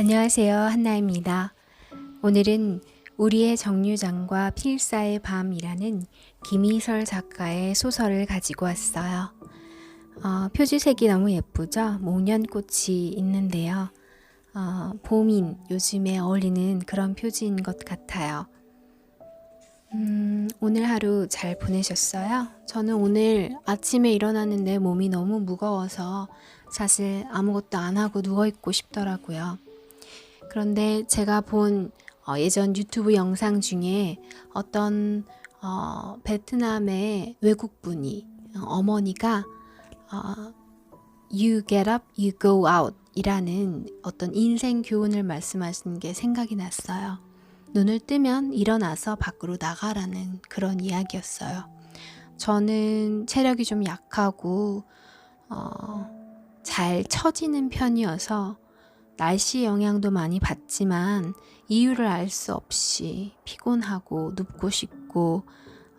안녕하세요. 한나입니다. 오늘은 우리의 정류장과 필사의 밤이라는 김희설 작가의 소설을 가지고 왔어요. 표지색이 너무 예쁘죠? 목련꽃이 있는데요. 봄인 요즘에 어울리는 그런 표지인 것 같아요. 오늘 하루 잘 보내셨어요? 저는 오늘 아침에 일어났는데 몸이 너무 무거워서 사실 아무것도 안 하고 누워있고 싶더라고요. 그런데 제가 본 예전 유튜브 영상 중에 어떤 베트남의 외국분이 어머니가 You get up, you go out 이라는 어떤 인생 교훈을 말씀하신 게 생각이 났어요. 눈을 뜨면 일어나서 밖으로 나가라는 그런 이야기였어요. 저는 체력이 좀 약하고 잘 처지는 편이어서 날씨 영향도 많이 받지만 이유를 알 수 없이 피곤하고 눕고 싶고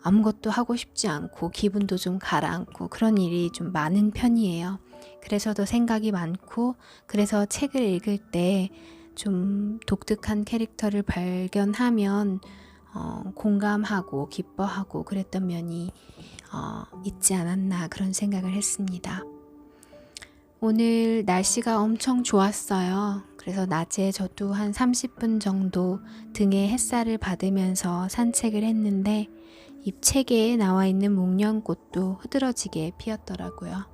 아무것도 하고 싶지 않고 기분도 좀 가라앉고 그런 일이 좀 많은 편이에요. 그래서 더 생각이 많고 그래서 책을 읽을 때 좀 독특한 캐릭터를 발견하면 공감하고 기뻐하고 그랬던 면이 있지 않았나 그런 생각을 했습니다. 오늘 날씨가 엄청 좋았어요. 그래서 낮에 저도 한 30분 정도 등에 햇살을 받으면서 산책을 했는데 잎책에 나와 있는 목련꽃도 흐드러지게 피었더라고요.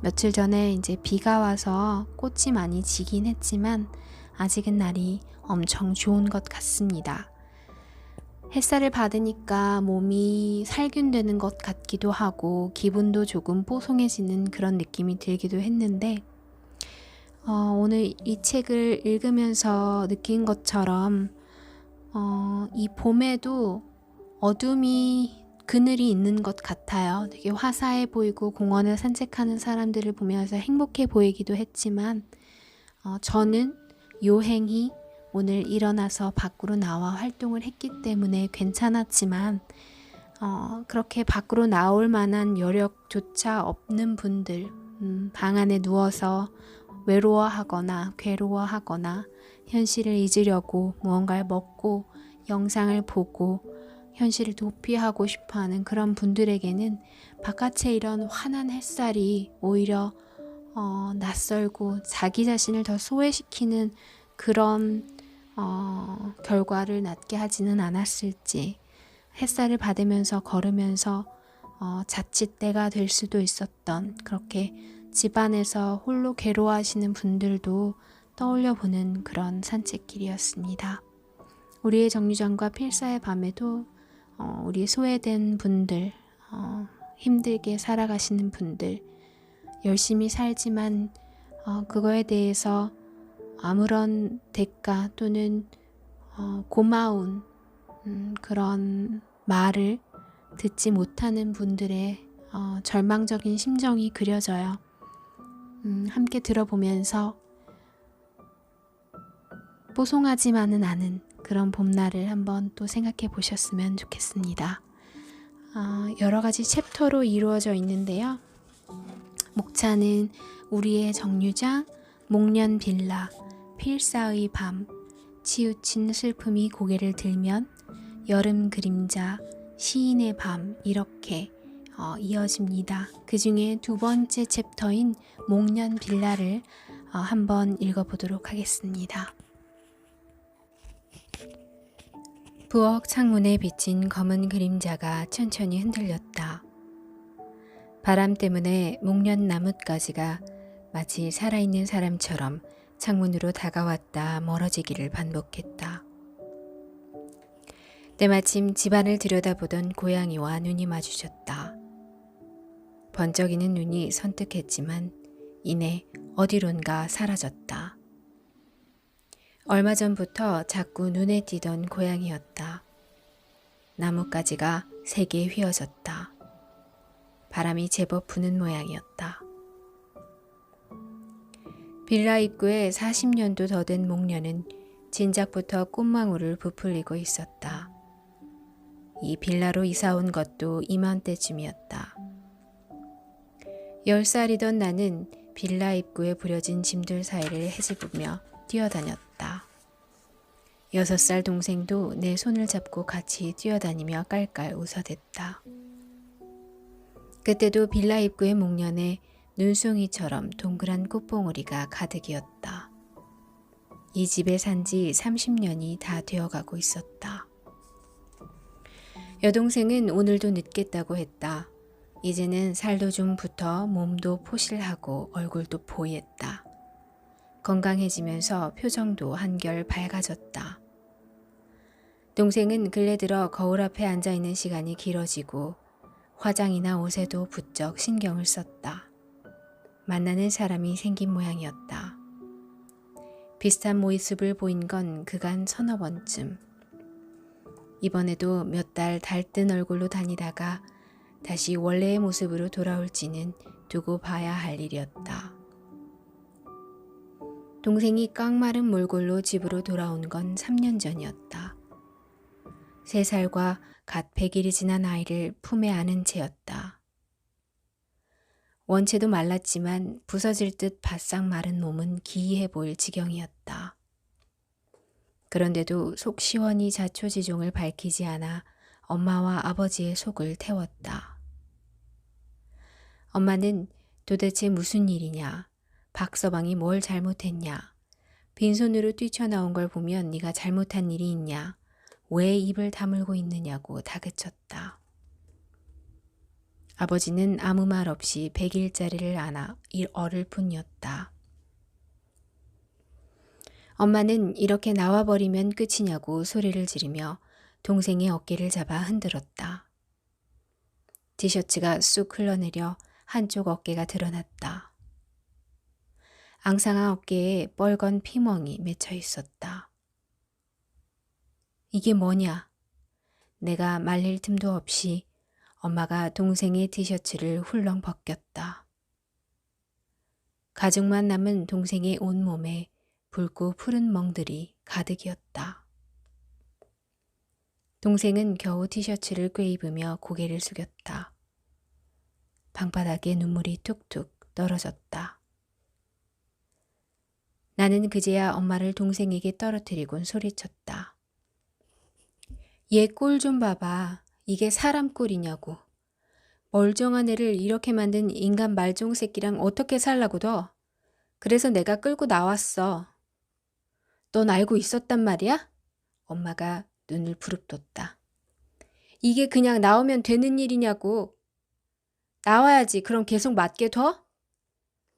며칠 전에 이제 비가 와서 꽃이 많이 지긴 했지만 아직은 날이 엄청 좋은 것 같습니다. 햇살을 받으니까 몸이 살균되는 것 같기도 하고 기분도 조금 뽀송해지는 그런 느낌이 들기도 했는데 오늘 이 책을 읽으면서 느낀 것처럼 이 봄에도 어둠이 그늘이 있는 것 같아요. 되게 화사해 보이고 공원을 산책하는 사람들을 보면서 행복해 보이기도 했지만 저는 요행히 오늘 일어나서 밖으로 나와 활동을 했기 때문에 괜찮았지만 그렇게 밖으로 나올 만한 여력조차 없는 분들, 방 안에 누워서 외로워하거나 괴로워하거나 현실을 잊으려고 무언가를 먹고 영상을 보고 현실을 도피하고 싶어하는 그런 분들에게는 바깥에 이런 환한 햇살이 오히려 낯설고 자기 자신을 더 소외시키는 그런 결과를 낳게 하지는 않았을지 햇살을 받으면서 걸으면서 자칫 때가 될 수도 있었던 그렇게 집안에서 홀로 괴로워하시는 분들도 떠올려 보는 그런 산책길이었습니다. 우리의 정류장과 필사의 밤에도 우리 소외된 분들, 힘들게 살아가시는 분들, 열심히 살지만 그거에 대해서 아무런 대가 또는 고마운 그런 말을 듣지 못하는 분들의 절망적인 심정이 그려져요. 함께 들어보면서 뽀송하지만은 않은 그런 봄날을 한번 또 생각해 보셨으면 좋겠습니다. 여러 가지 챕터로 이루어져 있는데요. 목차는 우리의 정류장, 목련 빌라, 필사의 밤, 치우친 슬픔이 고개를 들면, 여름 그림자, 시인의 밤 이렇게 이어집니다. 그 중에 두 번째 챕터인 목련 빌라를 한번 읽어보도록 하겠습니다. 부엌 창문에 비친 검은 그림자가 천천히 흔들렸다. 바람 때문에 목련 나뭇가지가 마치 살아있는 사람처럼 창문으로 다가왔다 멀어지기를 반복했다. 때마침 집안을 들여다보던 고양이와 눈이 마주쳤다. 번쩍이는 눈이 선뜩했지만 이내 어디론가 사라졌다. 얼마 전부터 자꾸 눈에 띄던 고양이였다. 나뭇가지가 세게 휘어졌다. 바람이 제법 부는 모양이었다. 빌라 입구에 40년도 더 된 목련은 진작부터 꽃망울을 부풀리고 있었다. 이 빌라로 이사온 것도 이맘때쯤이었다. 10살이던 나는 빌라 입구에 부려진 짐들 사이를 헤집으며 뛰어다녔다. 6살 동생도 내 손을 잡고 같이 뛰어다니며 깔깔 웃어댔다. 그때도 빌라 입구의 목련에 눈송이처럼 동그란 꽃봉오리가 가득이었다. 이 집에 산 지 30년이 다 되어가고 있었다. 여동생은 오늘도 늦겠다고 했다. 이제는 살도 좀 붙어 몸도 포실하고 얼굴도 보이했다. 건강해지면서 표정도 한결 밝아졌다. 동생은 근래 들어 거울 앞에 앉아있는 시간이 길어지고 화장이나 옷에도 부쩍 신경을 썼다. 만나는 사람이 생긴 모양이었다. 비슷한 모습을 보인 건 그간 서너 번쯤. 이번에도 몇 달 달뜬 얼굴로 다니다가 다시 원래의 모습으로 돌아올지는 두고 봐야 할 일이었다. 동생이 깡마른 몰골로 집으로 돌아온 건 3년 전이었다. 3살과 갓 100일이 지난 아이를 품에 안은 채였다. 원체도 말랐지만 부서질 듯 바싹 마른 몸은 기이해 보일 지경이었다. 그런데도 속 시원히 자초지종을 밝히지 않아 엄마와 아버지의 속을 태웠다. 엄마는 도대체 무슨 일이냐, 박서방이 뭘 잘못했냐, 빈손으로 뛰쳐나온 걸 보면 네가 잘못한 일이 있냐, 왜 입을 다물고 있느냐고 다그쳤다. 아버지는 아무 말 없이 100일짜리를 안아 얼을 뿐이었다. 엄마는 이렇게 나와버리면 끝이냐고 소리를 지르며 동생의 어깨를 잡아 흔들었다. 티셔츠가 쑥 흘러내려 한쪽 어깨가 드러났다. 앙상한 어깨에 뻘건 피멍이 맺혀 있었다. 이게 뭐냐? 내가 말릴 틈도 없이 엄마가 동생의 티셔츠를 훌렁 벗겼다. 가죽만 남은 동생의 온몸에 붉고 푸른 멍들이 가득이었다. 동생은 겨우 티셔츠를 꿰입으며 고개를 숙였다. 방바닥에 눈물이 툭툭 떨어졌다. 나는 그제야 엄마를 동생에게 떨어뜨리곤 소리쳤다. 얘 꼴 좀 봐봐. 이게 사람 꼴이냐고. 멀쩡한 애를 이렇게 만든 인간 말종 새끼랑 어떻게 살라고 둬? 그래서 내가 끌고 나왔어. 넌 알고 있었단 말이야? 엄마가 눈을 부릅떴다. 이게 그냥 나오면 되는 일이냐고. 나와야지. 그럼 계속 맞게 둬?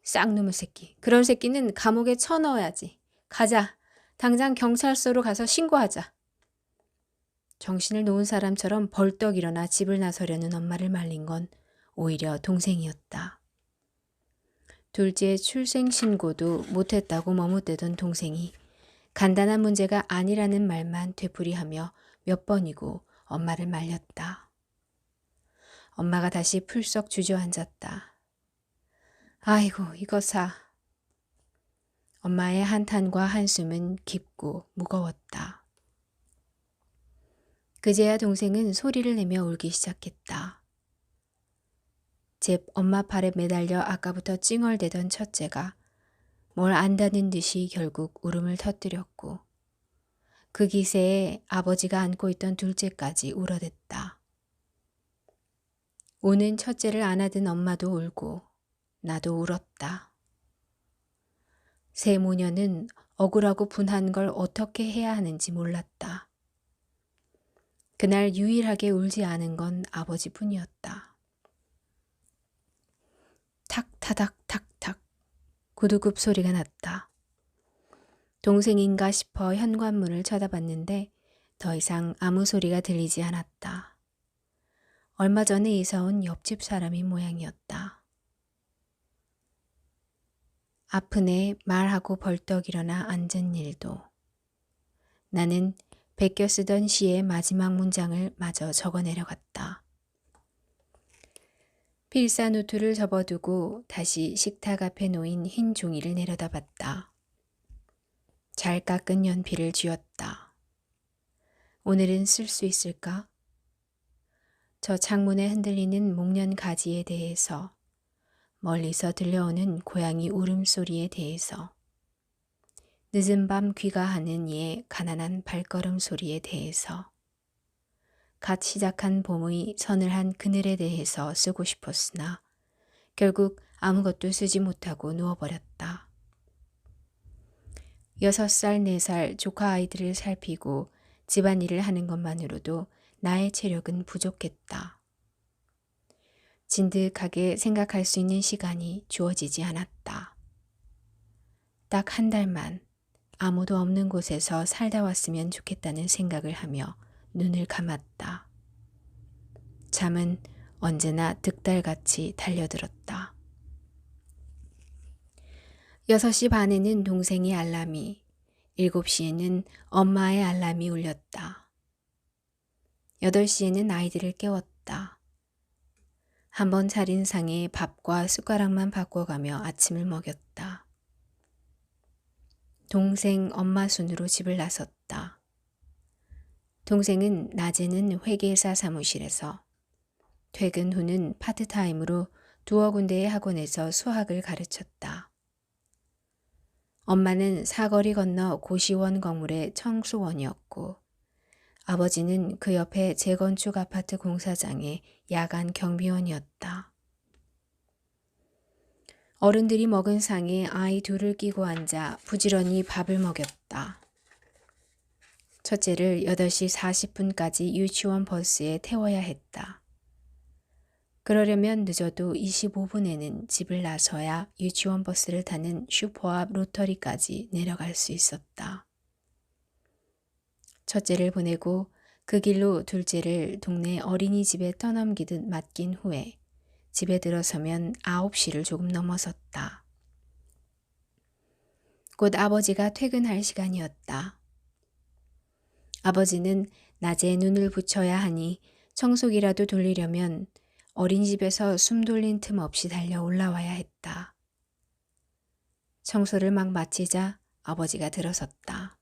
쌍놈의 새끼. 그런 새끼는 감옥에 쳐넣어야지. 가자. 당장 경찰서로 가서 신고하자. 정신을 놓은 사람처럼 벌떡 일어나 집을 나서려는 엄마를 말린 건 오히려 동생이었다. 둘째 출생신고도 못했다고 머뭇대던 동생이 간단한 문제가 아니라는 말만 되풀이하며 몇 번이고 엄마를 말렸다. 엄마가 다시 풀썩 주저앉았다. 아이고 이거사. 엄마의 한탄과 한숨은 깊고 무거웠다. 그제야 동생은 소리를 내며 울기 시작했다. 제 엄마 팔에 매달려 아까부터 찡얼대던 첫째가 뭘 안다는 듯이 결국 울음을 터뜨렸고 그 기세에 아버지가 안고 있던 둘째까지 울어댔다. 우는 첫째를 안아든 엄마도 울고 나도 울었다. 새 모녀는 억울하고 분한 걸 어떻게 해야 하는지 몰랐다. 그날 유일하게 울지 않은 건 아버지뿐이었다. 탁타닥탁탁 구두굽 소리가 났다. 동생인가 싶어 현관문을 쳐다봤는데 더 이상 아무 소리가 들리지 않았다. 얼마 전에 이사온 옆집 사람인 모양이었다. 아프네 말하고 벌떡 일어나 앉은 일도. 나는 베껴 쓰던 시의 마지막 문장을 마저 적어 내려갔다. 필사노트를 접어두고 다시 식탁 앞에 놓인 흰 종이를 내려다봤다. 잘 깎은 연필을 쥐었다. 오늘은 쓸 수 있을까? 저 창문에 흔들리는 목련 가지에 대해서, 멀리서 들려오는 고양이 울음소리에 대해서, 늦은 밤 귀가하는 이의 가난한 발걸음 소리에 대해서, 갓 시작한 봄의 서늘한 그늘에 대해서 쓰고 싶었으나 결국 아무것도 쓰지 못하고 누워버렸다. 6살, 4살 조카 아이들을 살피고 집안일을 하는 것만으로도 나의 체력은 부족했다. 진득하게 생각할 수 있는 시간이 주어지지 않았다. 딱 한 달만 아무도 없는 곳에서 살다 왔으면 좋겠다는 생각을 하며 눈을 감았다. 잠은 언제나 득달같이 달려들었다. 6시 반에는 동생의 알람이, 7시에는 엄마의 알람이 울렸다. 8시에는 아이들을 깨웠다. 한번 차린상에 밥과 숟가락만 바꿔가며 아침을 먹였다. 동생 엄마 손으로 집을 나섰다. 동생은 낮에는 회계사 사무실에서, 퇴근 후는 파트타임으로 두어 군데의 학원에서 수학을 가르쳤다. 엄마는 사거리 건너 고시원 건물의 청소원이었고, 아버지는 그 옆에 재건축 아파트 공사장의 야간 경비원이었다. 어른들이 먹은 상에 아이 둘을 끼고 앉아 부지런히 밥을 먹였다. 첫째를 8시 40분까지 유치원 버스에 태워야 했다. 그러려면 늦어도 25분에는 집을 나서야 유치원 버스를 타는 슈퍼 앞 로터리까지 내려갈 수 있었다. 첫째를 보내고 그 길로 둘째를 동네 어린이집에 떠넘기듯 맡긴 후에 집에 들어서면 9시를 조금 넘어섰다. 곧 아버지가 퇴근할 시간이었다. 아버지는 낮에 눈을 붙여야 하니 청소기라도 돌리려면 어린이집에서 숨 돌린 틈 없이 달려 올라와야 했다. 청소를 막 마치자 아버지가 들어섰다.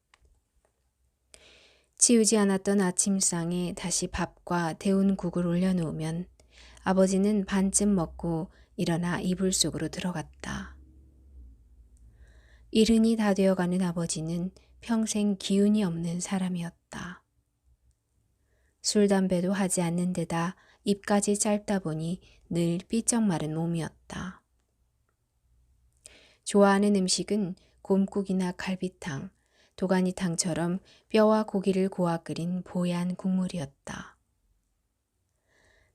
치우지 않았던 아침상에 다시 밥과 데운 국을 올려놓으면 아버지는 반쯤 먹고 일어나 이불 속으로 들어갔다. 이른이 다 되어가는 아버지는 평생 기운이 없는 사람이었다. 술, 담배도 하지 않는 데다 입까지 짧다 보니 늘 삐쩍 마른 몸이었다. 좋아하는 음식은 곰국이나 갈비탕, 도가니탕처럼 뼈와 고기를 고아 끓인 보얀 국물이었다.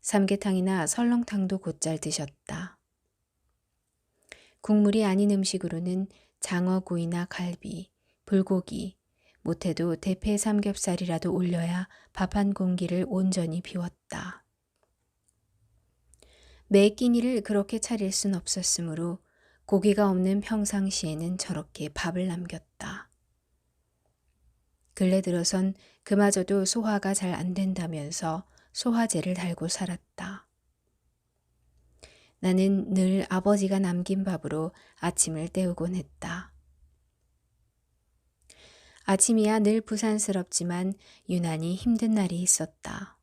삼계탕이나 설렁탕도 곧잘 드셨다. 국물이 아닌 음식으로는 장어구이나 갈비, 불고기, 못해도 대패 삼겹살이라도 올려야 밥 한 공기를 온전히 비웠다. 매 끼니를 그렇게 차릴 순 없었으므로 고기가 없는 평상시에는 저렇게 밥을 남겼다. 근래 들어선 그마저도 소화가 잘 안 된다면서 소화제를 달고 살았다. 나는 늘 아버지가 남긴 밥으로 아침을 때우곤 했다. 아침이야 늘 부산스럽지만 유난히 힘든 날이 있었다.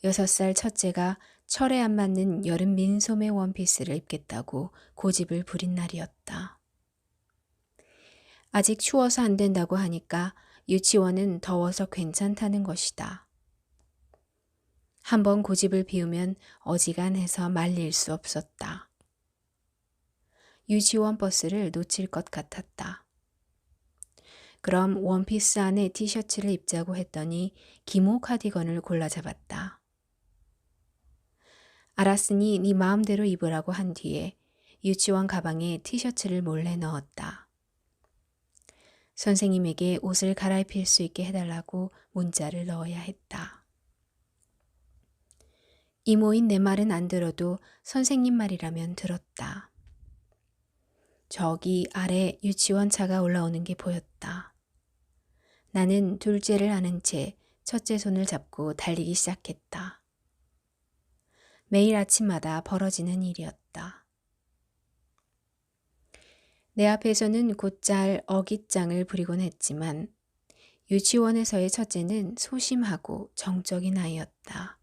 6살 첫째가 철에 안 맞는 여름 민소매 원피스를 입겠다고 고집을 부린 날이었다. 아직 추워서 안 된다고 하니까 유치원은 더워서 괜찮다는 것이다. 한번 고집을 피우면 어지간해서 말릴 수 없었다. 유치원 버스를 놓칠 것 같았다. 그럼 원피스 안에 티셔츠를 입자고 했더니 기모 카디건을 골라 잡았다. 알았으니 네 마음대로 입으라고 한 뒤에 유치원 가방에 티셔츠를 몰래 넣었다. 선생님에게 옷을 갈아입힐 수 있게 해달라고 문자를 넣어야 했다. 이모인 내 말은 안 들어도 선생님 말이라면 들었다. 저기 아래 유치원 차가 올라오는 게 보였다. 나는 둘째를 안은 채 첫째 손을 잡고 달리기 시작했다. 매일 아침마다 벌어지는 일이었다. 내 앞에서는 곧잘 어깃장을 부리곤 했지만 유치원에서의 첫째는 소심하고 정적인 아이였다.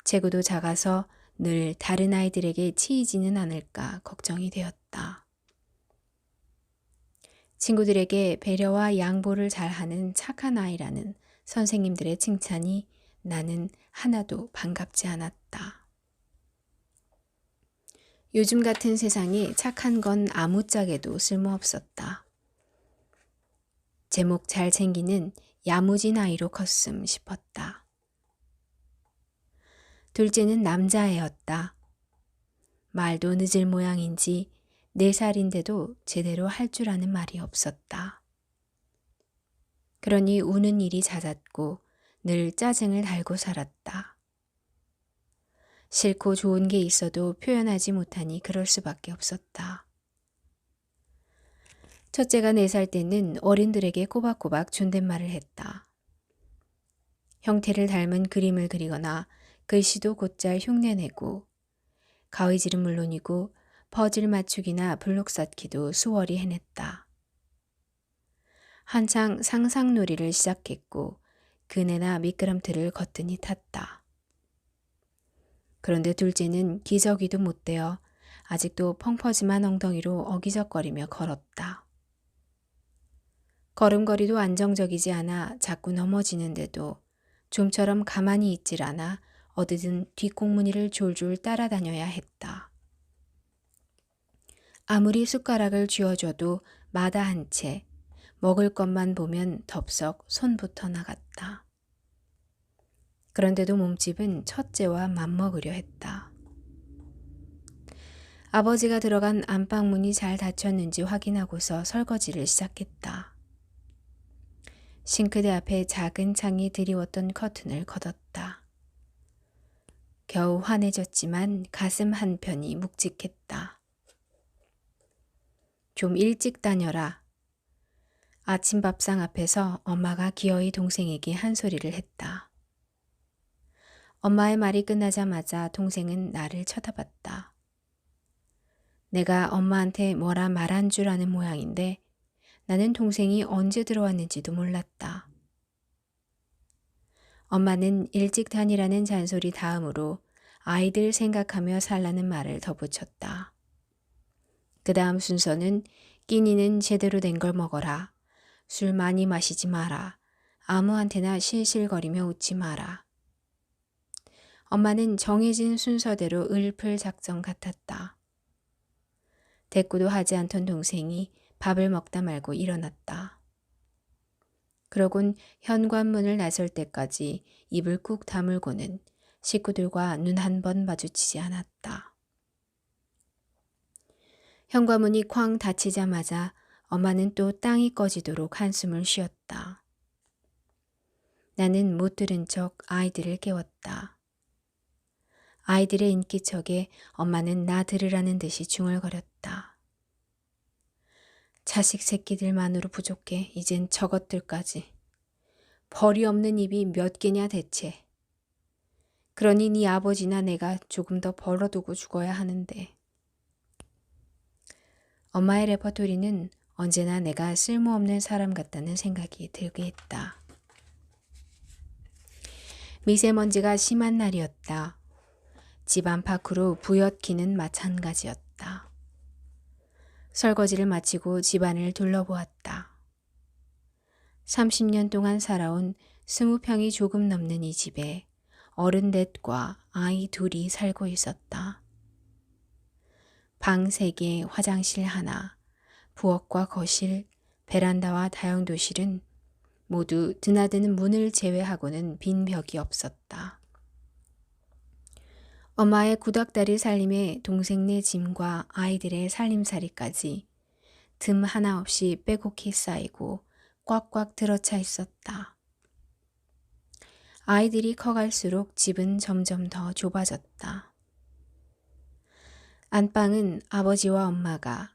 체구도 작아서 늘 다른 아이들에게 치이지는 않을까 걱정이 되었다. 친구들에게 배려와 양보를 잘하는 착한 아이라는 선생님들의 칭찬이 나는 하나도 반갑지 않았다. 요즘 같은 세상에 착한 건 아무짝에도 쓸모없었다. 제목 잘 챙기는 야무진 아이로 컸음 싶었다. 둘째는 남자애였다. 말도 늦을 모양인지 4살인데도 제대로 할 줄 아는 말이 없었다. 그러니 우는 일이 잦았고 늘 짜증을 달고 살았다. 싫고 좋은 게 있어도 표현하지 못하니 그럴 수밖에 없었다. 첫째가 4살 때는 어른들에게 꼬박꼬박 존댓말을 했다. 형태를 닮은 그림을 그리거나 글씨도 곧잘 흉내내고 가위질은 물론이고 퍼즐 맞추기나 블록 쌓기도 수월히 해냈다. 한창 상상놀이를 시작했고 그네나 미끄럼틀을 거뜬히 탔다. 그런데 둘째는 기저귀도 못 대어 아직도 펑퍼짐한 엉덩이로 어기적거리며 걸었다. 걸음걸이도 안정적이지 않아 자꾸 넘어지는데도 좀처럼 가만히 있질 않아 어디든 뒷공무니를 졸졸 따라다녀야 했다. 아무리 숟가락을 쥐어줘도 마다한 채 먹을 것만 보면 덥석 손부터 나갔다. 그런데도 몸집은 첫째와 맞먹으려 했다. 아버지가 들어간 안방문이 잘 닫혔는지 확인하고서 설거지를 시작했다. 싱크대 앞에 작은 창이 드리웠던 커튼을 걷었다. 겨우 환해졌지만 가슴 한편이 묵직했다. 좀 일찍 다녀라. 아침 밥상 앞에서 엄마가 기어이 동생에게 한 소리를 했다. 엄마의 말이 끝나자마자 동생은 나를 쳐다봤다. 내가 엄마한테 뭐라 말한 줄 아는 모양인데 나는 동생이 언제 들어왔는지도 몰랐다. 엄마는 일찍 다니라는 잔소리 다음으로 아이들 생각하며 살라는 말을 덧붙였다. 그 다음 순서는 끼니는 제대로 된 걸 먹어라. 술 많이 마시지 마라. 아무한테나 실실거리며 웃지 마라. 엄마는 정해진 순서대로 을풀 작정 같았다. 대꾸도 하지 않던 동생이 밥을 먹다 말고 일어났다. 그러곤 현관문을 나설 때까지 입을 꾹 다물고는 식구들과 눈 한 번 마주치지 않았다. 현관문이 쾅 닫히자마자 엄마는 또 땅이 꺼지도록 한숨을 쉬었다. 나는 못 들은 척 아이들을 깨웠다. 아이들의 인기척에 엄마는 나 들으라는 듯이 중얼거렸다. 자식 새끼들만으로 부족해. 이젠 저것들까지. 벌이 없는 입이 몇 개냐 대체. 그러니 네 아버지나 내가 조금 더 벌어두고 죽어야 하는데. 엄마의 레퍼토리는 언제나 내가 쓸모없는 사람 같다는 생각이 들게 했다. 미세먼지가 심한 날이었다. 집 안팎으로 부엿기는 마찬가지였다. 설거지를 마치고 집안을 둘러보았다. 30년 동안 살아온 20평이 조금 넘는 이 집에 어른 넷과 아이 둘이 살고 있었다. 방 3개, 화장실 하나, 부엌과 거실, 베란다와 다용도실은 모두 드나드는 문을 제외하고는 빈 벽이 없었다. 엄마의 구닥다리 살림에 동생네 짐과 아이들의 살림살이까지 틈 하나 없이 빼곡히 쌓이고 꽉꽉 들어차 있었다. 아이들이 커갈수록 집은 점점 더 좁아졌다. 안방은 아버지와 엄마가,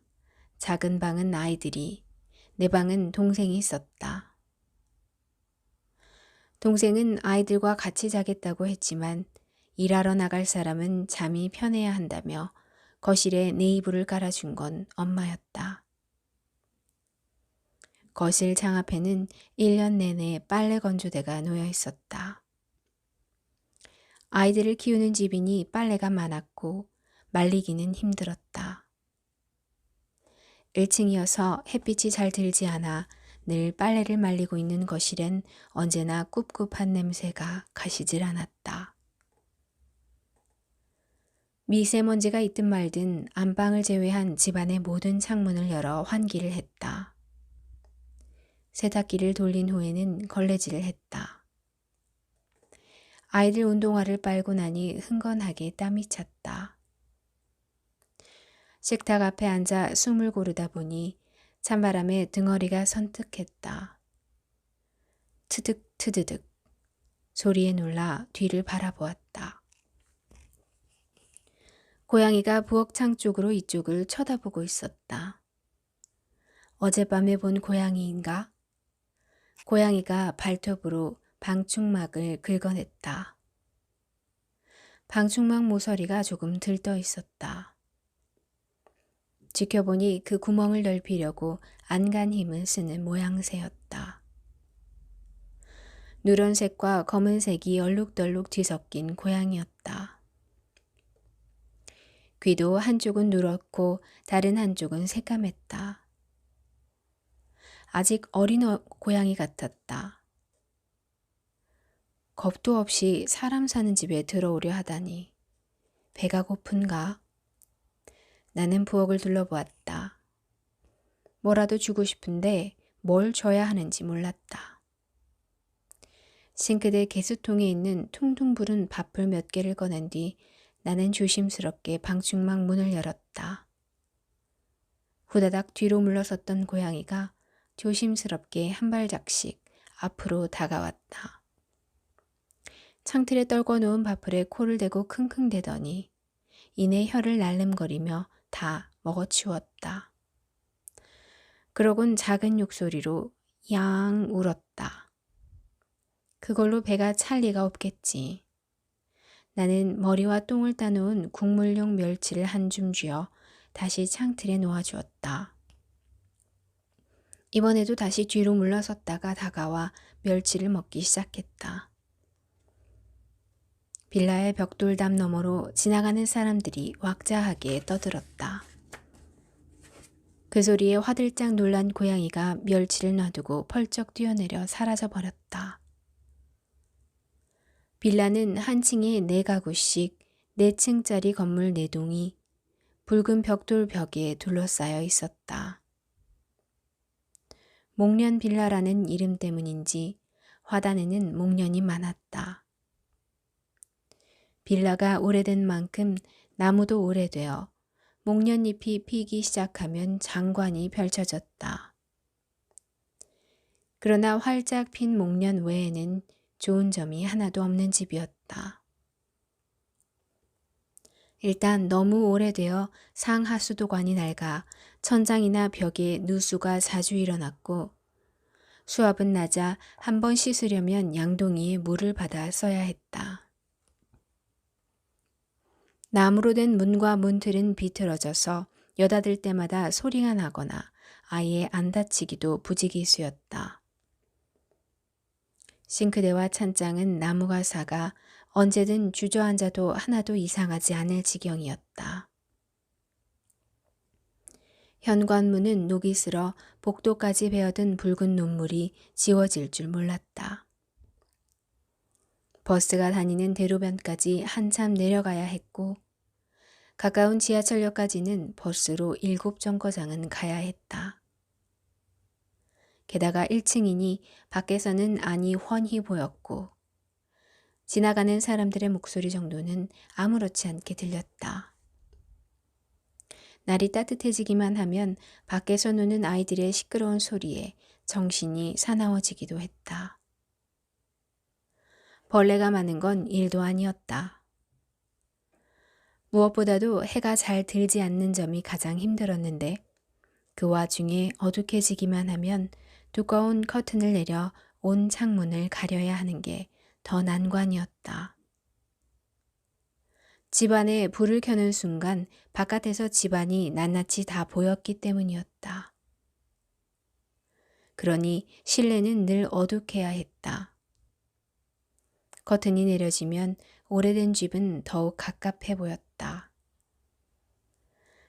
작은 방은 아이들이, 내 방은 동생이 있었다. 동생은 아이들과 같이 자겠다고 했지만 일하러 나갈 사람은 잠이 편해야 한다며 거실에 내 이불을 깔아준 건 엄마였다. 거실 장 앞에는 1년 내내 빨래 건조대가 놓여 있었다. 아이들을 키우는 집이니 빨래가 많았고 말리기는 힘들었다. 1층이어서 햇빛이 잘 들지 않아 늘 빨래를 말리고 있는 거실엔 언제나 꿉꿉한 냄새가 가시질 않았다. 미세먼지가 있든 말든 안방을 제외한 집안의 모든 창문을 열어 환기를 했다. 세탁기를 돌린 후에는 걸레질을 했다. 아이들 운동화를 빨고 나니 흥건하게 땀이 찼다. 식탁 앞에 앉아 숨을 고르다 보니 찬바람에 등허리가 선뜩했다. 트득 트드득 소리에 놀라 뒤를 바라보았다. 고양이가 부엌창 쪽으로 이쪽을 쳐다보고 있었다. 어젯밤에 본 고양이인가? 고양이가 발톱으로 방충막을 긁어냈다. 방충막 모서리가 조금 들떠 있었다. 지켜보니 그 구멍을 넓히려고 안간 힘을 쓰는 모양새였다. 누런색과 검은색이 얼룩덜룩 뒤섞인 고양이였다. 귀도 한쪽은 누렇고 다른 한쪽은 새까맸다. 아직 어린 고양이 같았다. 겁도 없이 사람 사는 집에 들어오려 하다니 배가 고픈가? 나는 부엌을 둘러보았다. 뭐라도 주고 싶은데 뭘 줘야 하는지 몰랐다. 싱크대 개수통에 있는 퉁퉁 부른 밥풀 몇 개를 꺼낸 뒤 나는 조심스럽게 방충망 문을 열었다. 후다닥 뒤로 물러섰던 고양이가 조심스럽게 한 발짝씩 앞으로 다가왔다. 창틀에 떨궈 놓은 밥풀에 코를 대고 킁킁대더니 이내 혀를 날름거리며 다 먹어치웠다. 그러곤 작은 욕소리로 양 울었다. 그걸로 배가 찰 리가 없겠지. 나는 머리와 똥을 따놓은 국물용 멸치를 한 줌 쥐어 다시 창틀에 놓아주었다. 이번에도 다시 뒤로 물러섰다가 다가와 멸치를 먹기 시작했다. 빌라의 벽돌담 너머로 지나가는 사람들이 왁자하게 떠들었다. 그 소리에 화들짝 놀란 고양이가 멸치를 놔두고 펄쩍 뛰어내려 사라져버렸다. 빌라는 한 층에 4가구씩 4층짜리 건물 4동이 붉은 벽돌 벽에 둘러싸여 있었다. 목련 빌라라는 이름 때문인지 화단에는 목련이 많았다. 빌라가 오래된 만큼 나무도 오래되어 목련잎이 피기 시작하면 장관이 펼쳐졌다. 그러나 활짝 핀 목련 외에는 좋은 점이 하나도 없는 집이었다. 일단 너무 오래되어 상하수도관이 낡아 천장이나 벽에 누수가 자주 일어났고 수압은 낮아 한 번 씻으려면 양동이에 물을 받아 써야 했다. 나무로 된 문과 문틀은 비틀어져서 여닫을 때마다 소리가 나거나 아예 안 닫히기도 부지기수였다. 싱크대와 찬장은 나무가 사가 언제든 주저앉아도 하나도 이상하지 않을 지경이었다. 현관문은 녹이 슬어 복도까지 베어든 붉은 눈물이 지워질 줄 몰랐다. 버스가 다니는 대로변까지 한참 내려가야 했고 가까운 지하철역까지는 버스로 7정거장은 가야 했다. 게다가 1층이니 밖에서는 안이 훤히 보였고 지나가는 사람들의 목소리 정도는 아무렇지 않게 들렸다. 날이 따뜻해지기만 하면 밖에서 노는 아이들의 시끄러운 소리에 정신이 사나워지기도 했다. 벌레가 많은 건 일도 아니었다. 무엇보다도 해가 잘 들지 않는 점이 가장 힘들었는데 그 와중에 어둑해지기만 하면 두꺼운 커튼을 내려 온 창문을 가려야 하는 게 더 난관이었다. 집안에 불을 켜는 순간 바깥에서 집안이 낱낱이 다 보였기 때문이었다. 그러니 실내는 늘 어둑해야 했다. 커튼이 내려지면 오래된 집은 더욱 갑갑해 보였다.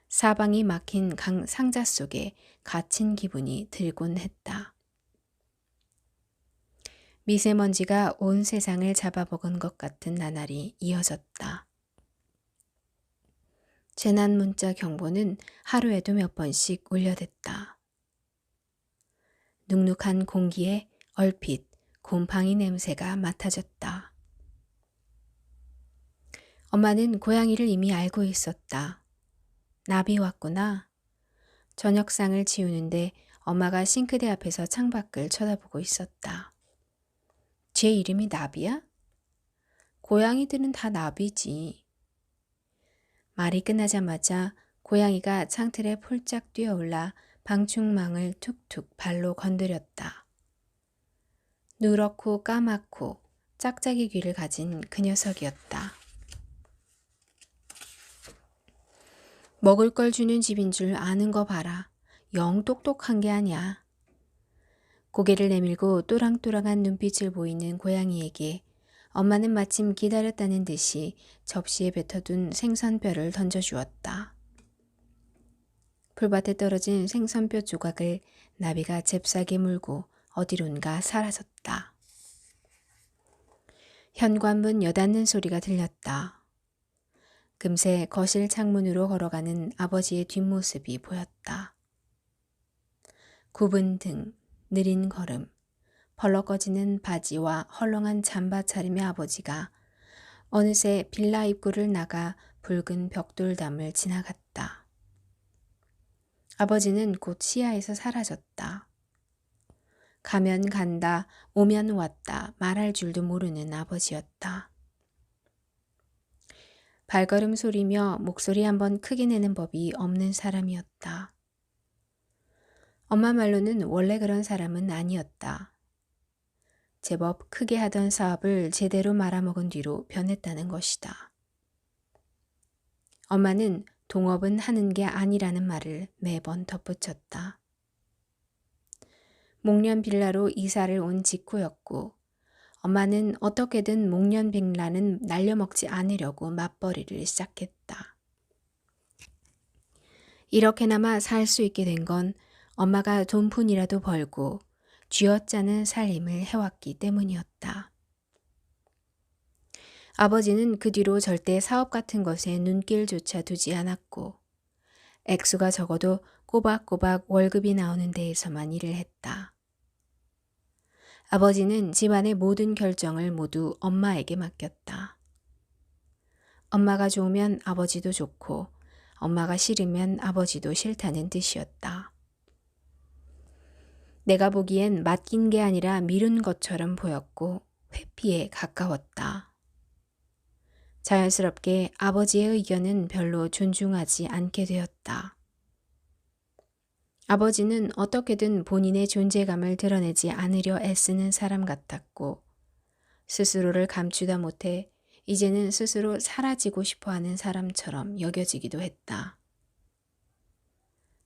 사방이 막힌 강 상자 속에 갇힌 기분이 들곤 했다. 미세먼지가 온 세상을 잡아먹은 것 같은 나날이 이어졌다. 재난 문자 경보는 하루에도 몇 번씩 울려댔다. 눅눅한 공기에 얼핏 곰팡이 냄새가 맡아졌다. 엄마는 고양이를 이미 알고 있었다. 나비 왔구나. 저녁상을 치우는데 엄마가 싱크대 앞에서 창밖을 쳐다보고 있었다. 쟤 이름이 나비야? 고양이들은 다 나비지. 말이 끝나자마자 고양이가 창틀에 폴짝 뛰어올라 방충망을 툭툭 발로 건드렸다. 누렇고 까맣고 짝짝이 귀를 가진 그 녀석이었다. 먹을 걸 주는 집인 줄 아는 거 봐라. 영 똑똑한 게 아니야. 고개를 내밀고 또랑또랑한 눈빛을 보이는 고양이에게 엄마는 마침 기다렸다는 듯이 접시에 뱉어둔 생선뼈를 던져주었다. 풀밭에 떨어진 생선뼈 조각을 나비가 잽싸게 물고 어디론가 사라졌다. 현관문 여닫는 소리가 들렸다. 금세 거실 창문으로 걸어가는 아버지의 뒷모습이 보였다. 굽은 등, 느린 걸음, 벌럭거지는 바지와 헐렁한 잠바 차림의 아버지가 어느새 빌라 입구를 나가 붉은 벽돌담을 지나갔다. 아버지는 곧 시야에서 사라졌다. 가면 간다, 오면 왔다, 말할 줄도 모르는 아버지였다. 발걸음 소리며 목소리 한번 크게 내는 법이 없는 사람이었다. 엄마 말로는 원래 그런 사람은 아니었다. 제법 크게 하던 사업을 제대로 말아먹은 뒤로 변했다는 것이다. 엄마는 동업은 하는 게 아니라는 말을 매번 덧붙였다. 목련 빌라로 이사를 온 직후였고 엄마는 어떻게든 목련 빌라는 날려먹지 않으려고 맞벌이를 시작했다. 이렇게나마 살 수 있게 된 건 엄마가 돈푼이라도 벌고 쥐어짜는 살림을 해왔기 때문이었다. 아버지는 그 뒤로 절대 사업 같은 것에 눈길조차 두지 않았고 액수가 적어도 꼬박꼬박 월급이 나오는 데에서만 일을 했다. 아버지는 집안의 모든 결정을 모두 엄마에게 맡겼다. 엄마가 좋으면 아버지도 좋고 엄마가 싫으면 아버지도 싫다는 뜻이었다. 내가 보기엔 맡긴 게 아니라 미룬 것처럼 보였고 회피에 가까웠다. 자연스럽게 아버지의 의견은 별로 존중하지 않게 되었다. 아버지는 어떻게든 본인의 존재감을 드러내지 않으려 애쓰는 사람 같았고 스스로를 감추다 못해 이제는 스스로 사라지고 싶어하는 사람처럼 여겨지기도 했다.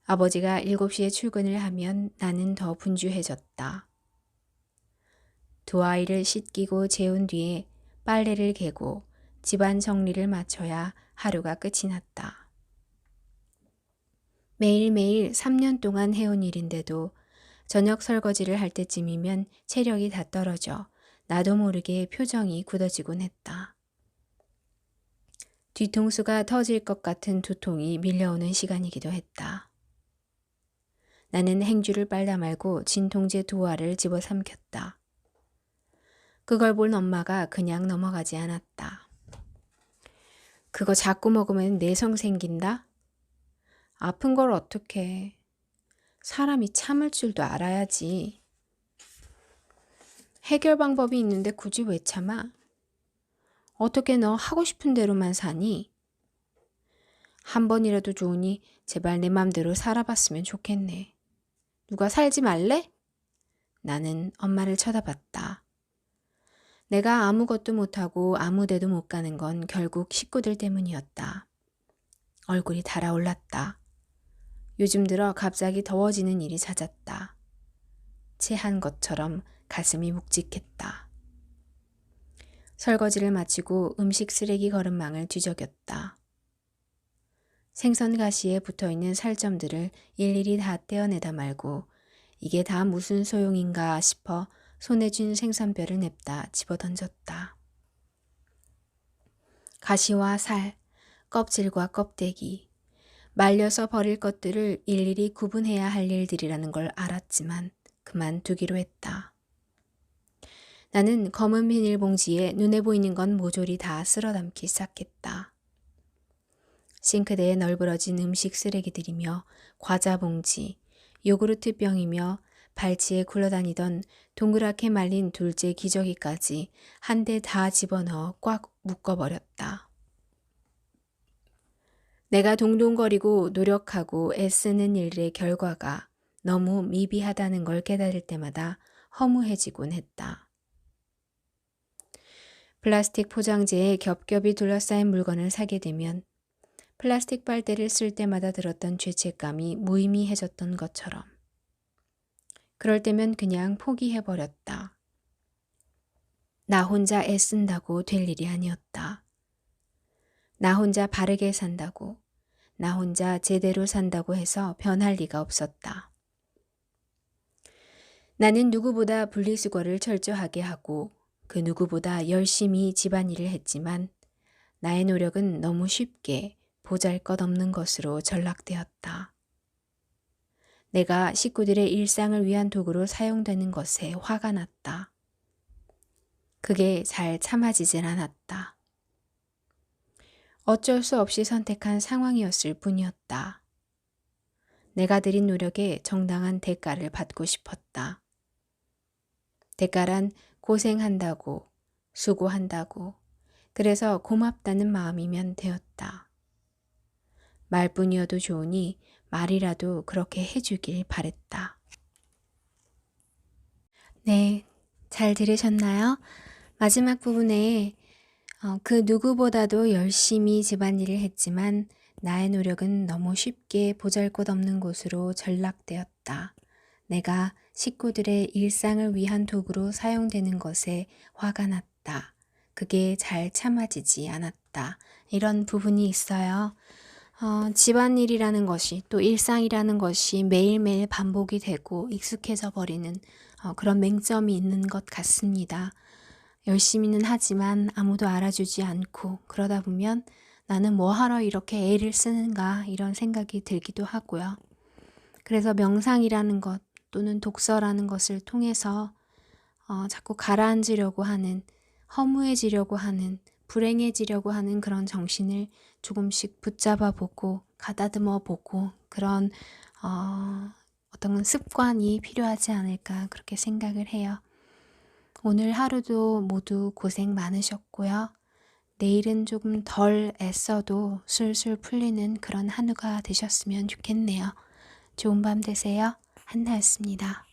아버지가 7시에 출근을 하면 나는 더 분주해졌다. 두 아이를 씻기고 재운 뒤에 빨래를 개고 집안 정리를 마쳐야 하루가 끝이 났다. 매일매일 3년 동안 해온 일인데도 저녁 설거지를 할 때쯤이면 체력이 다 떨어져 나도 모르게 표정이 굳어지곤 했다. 뒤통수가 터질 것 같은 두통이 밀려오는 시간이기도 했다. 나는 행주를 빨다 말고 진통제 2알을 집어삼켰다. 그걸 본 엄마가 그냥 넘어가지 않았다. 그거 자꾸 먹으면 내성 생긴다? 아픈 걸 어떡해. 사람이 참을 줄도 알아야지. 해결 방법이 있는데 굳이 왜 참아? 어떻게 너 하고 싶은 대로만 사니? 한 번이라도 좋으니 제발 내 맘대로 살아봤으면 좋겠네. 누가 살지 말래? 나는 엄마를 쳐다봤다. 내가 아무것도 못하고 아무 데도 못 가는 건 결국 식구들 때문이었다. 얼굴이 달아올랐다. 요즘 들어 갑자기 더워지는 일이 잦았다. 체한 것처럼 가슴이 묵직했다. 설거지를 마치고 음식 쓰레기 거름망을 뒤적였다. 생선 가시에 붙어있는 살점들을 일일이 다 떼어내다 말고 이게 다 무슨 소용인가 싶어 손에 쥔 생선뼈를 냅다 집어던졌다. 가시와 살, 껍질과 껍데기, 말려서 버릴 것들을 일일이 구분해야 할 일들이라는 걸 알았지만 그만두기로 했다. 나는 검은 비닐봉지에 눈에 보이는 건 모조리 다 쓸어담기 시작했다. 싱크대에 널브러진 음식 쓰레기들이며 과자 봉지, 요구르트 병이며 발치에 굴러다니던 동그랗게 말린 둘째 기저귀까지 한데 다 집어넣어 꽉 묶어버렸다. 내가 동동거리고 노력하고 애쓰는 일들의 결과가 너무 미비하다는 걸 깨달을 때마다 허무해지곤 했다. 플라스틱 포장재에 겹겹이 둘러싸인 물건을 사게 되면 플라스틱 빨대를 쓸 때마다 들었던 죄책감이 무의미해졌던 것처럼 그럴 때면 그냥 포기해버렸다. 나 혼자 애쓴다고 될 일이 아니었다. 나 혼자 바르게 산다고, 나 혼자 제대로 산다고 해서 변할 리가 없었다. 나는 누구보다 분리수거를 철저하게 하고 그 누구보다 열심히 집안일을 했지만 나의 노력은 너무 쉽게 보잘것없는 것으로 전락되었다. 내가 식구들의 일상을 위한 도구로 사용되는 것에 화가 났다. 그게 잘 참아지질 않았다. 어쩔 수 없이 선택한 상황이었을 뿐이었다. 내가 들인 노력에 정당한 대가를 받고 싶었다. 대가란 고생한다고, 수고한다고, 그래서 고맙다는 마음이면 되었다. 말뿐이어도 좋으니 말이라도 그렇게 해주길 바랬다. 네, 잘 들으셨나요? 마지막 부분에 그 누구보다도 열심히 집안일을 했지만 나의 노력은 너무 쉽게 보잘것없는 곳으로 전락되었다. 내가 식구들의 일상을 위한 도구로 사용되는 것에 화가 났다. 그게 잘 참아지지 않았다. 이런 부분이 있어요. 집안일이라는 것이 또 일상이라는 것이 매일매일 반복이 되고 익숙해져 버리는 그런 맹점이 있는 것 같습니다. 열심히는 하지만 아무도 알아주지 않고 그러다 보면 나는 뭐 하러 이렇게 애를 쓰는가 이런 생각이 들기도 하고요. 그래서 명상이라는 것 또는 독서라는 것을 통해서 자꾸 가라앉으려고 하는, 허무해지려고 하는, 불행해지려고 하는 그런 정신을 조금씩 붙잡아 보고 가다듬어 보고 그런 어떤 습관이 필요하지 않을까 그렇게 생각을 해요. 오늘 하루도 모두 고생 많으셨고요. 내일은 조금 덜 애써도 술술 풀리는 그런 한 해가 되셨으면 좋겠네요. 좋은 밤 되세요. 한나였습니다.